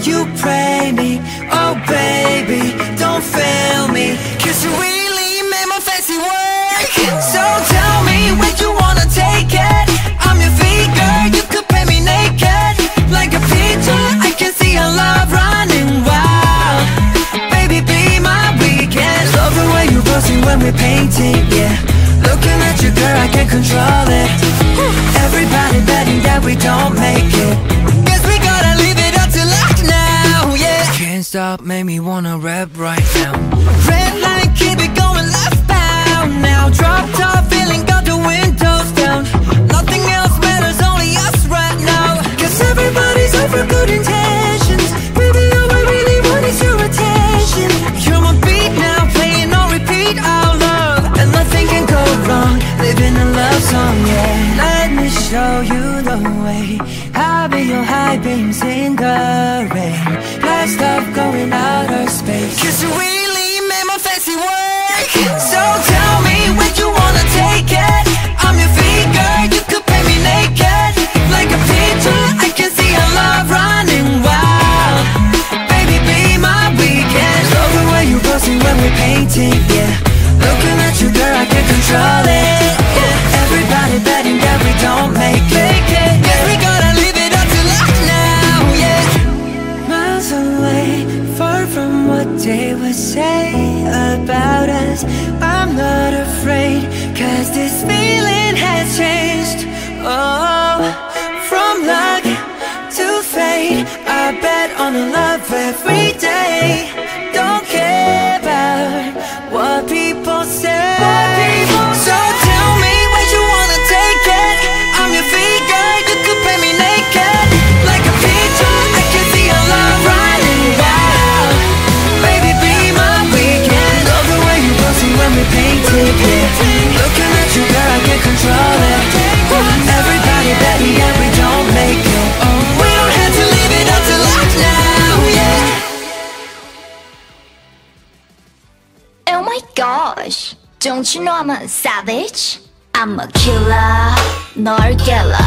You pray me, oh baby, don't fail me, 'cause you really made my fancy work. So tell me when you wanna take it. I'm your figure, you could paint me naked. Like a picture, I can see our love running wild. Baby, be my weekend. Love the way you're posing when we're painting, yeah. Looking at you, girl, I can't control it. Everybody betting that we don't make it. Guess we gotta leave it up to luck now, yeah. Can't stop, make me wanna rap right now. Red light, keep it going left-bound now. Drop top, feeling got the windows down. Nothing else matters, only us right now. 'Cause everybody's out for good intentions. Baby, all I really want is your attention. You're my beat now, playing on repeat, our love. And nothing can go wrong, living a love song, yeah. Let me show you the way. I'll be your high beams in the rain. Blast off, going outer space. 'Cause you really made my fancy work. So tell me when you wanna take it. I'm your figure, you could paint me naked. Like a picture, I can see our love running wild. Baby, be my weekend. Love the way you're posing when we're painting, yeah. Looking at you, girl, I can't control it, yeah. Everybody betting that we don't make it, yeah. We gotta leave it up to luck now, yeah. Miles away, far from what they would say about us. I'm not afraid, 'cause this feeling has changed. Oh, from luck to fate, I bet on a love every day. Don't care about what people say. So tell me when you wanna take it. I'm your figure, you could paint me naked. Like a picture, I can see our love running wild. Baby, be my weekend. Love the way you posing when we painting, yeah. Looking at you, girl, I can't control it. Everybody betting that we don't make it. We don't have to leave it up to luck now, yeah. Oh my gosh, don't you know I'm a savage? I'm a killer, 널 깨라.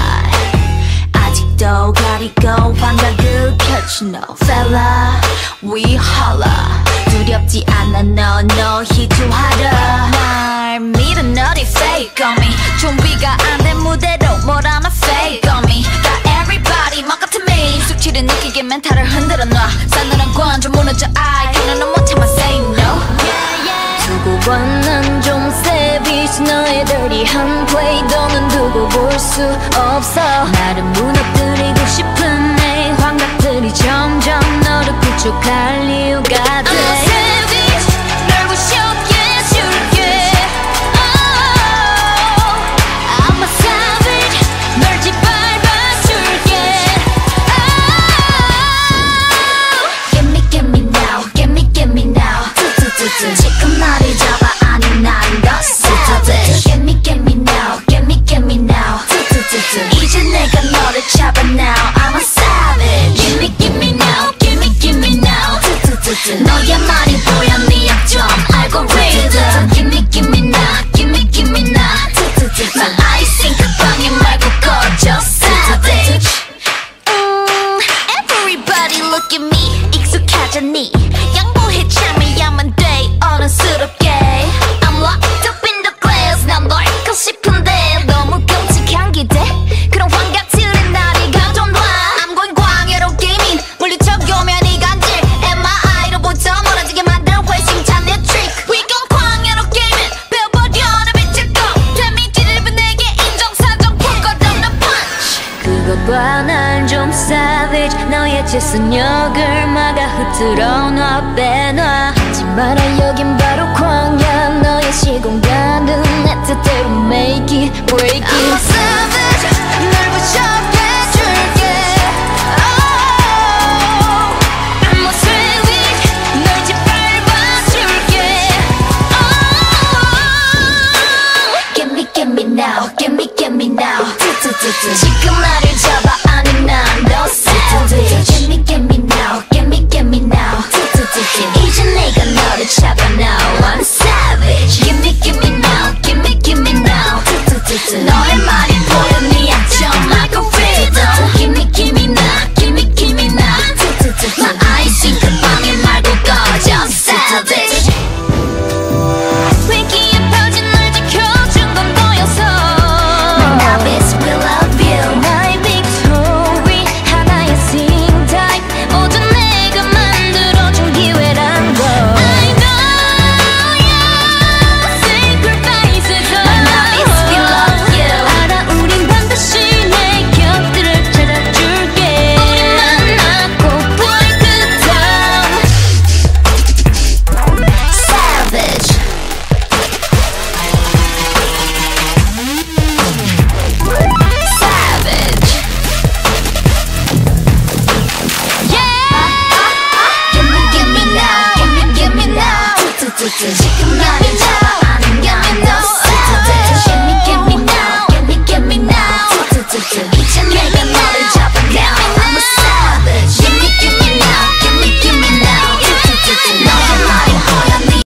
아직도 가리고 환각을 켜주 no fella. We holla, 두렵지 않아 no 희투하라. 날 믿어 너리 fake on me. 준비가 안 된 무대로 뭘 하나 fake on me. got everybody 막 같은 me. 숙취를 느끼게 멘탈을 흔들어 놔. 싸늘한 관점 무너져 I can't 못해만 say no. 두고 봐 난 좀 savage. 너의 dirty한 play 너는 두고 볼 수 없어. 나를 무너뜨리고 싶은 내 환각들이 점점 너를 구축할 이유가 돼. I'm a savage, 널 부셔게 해줄게. Oh, I'm a savage, 널 짓밟아줄게. Oh, give me now, give me now. 지금 나를 잡아 아니 난 더 savage. Give me now, give me now. 이제 내가 너를 잡아 now. I'm a savage. Give me now, give me now. 너의 말이 보여 네 약점 알고리즘. Give me now, give me now. 난 아이싱 그 방에 말고 꺼져 savage. Everybody look at me. 익숙하잖니. 양보해 참여야만 돼 어른스럽게. I'm locked up in the glass. 난 널 잊고 싶은데 너무 끔찍한 기대. 그런 환각들은 나를 가둬놔. I'm going 광야로 게이밍. 물리쳐오면 이 간질 MRI로부터 멀어지게 만드는 회심찬 내 trick. We gon' 광야로 게이밍. 배워버려 내 빛을 꺼. 데미지를 입은 내게 인정사정 풀 것 없는 punch. 그거 봐 난 좀 savage. 너의 재선역을 막아 흩트러 놔 빼놔. 하지 마라 여긴 바로 광야. 너의 시공간은 지금 나를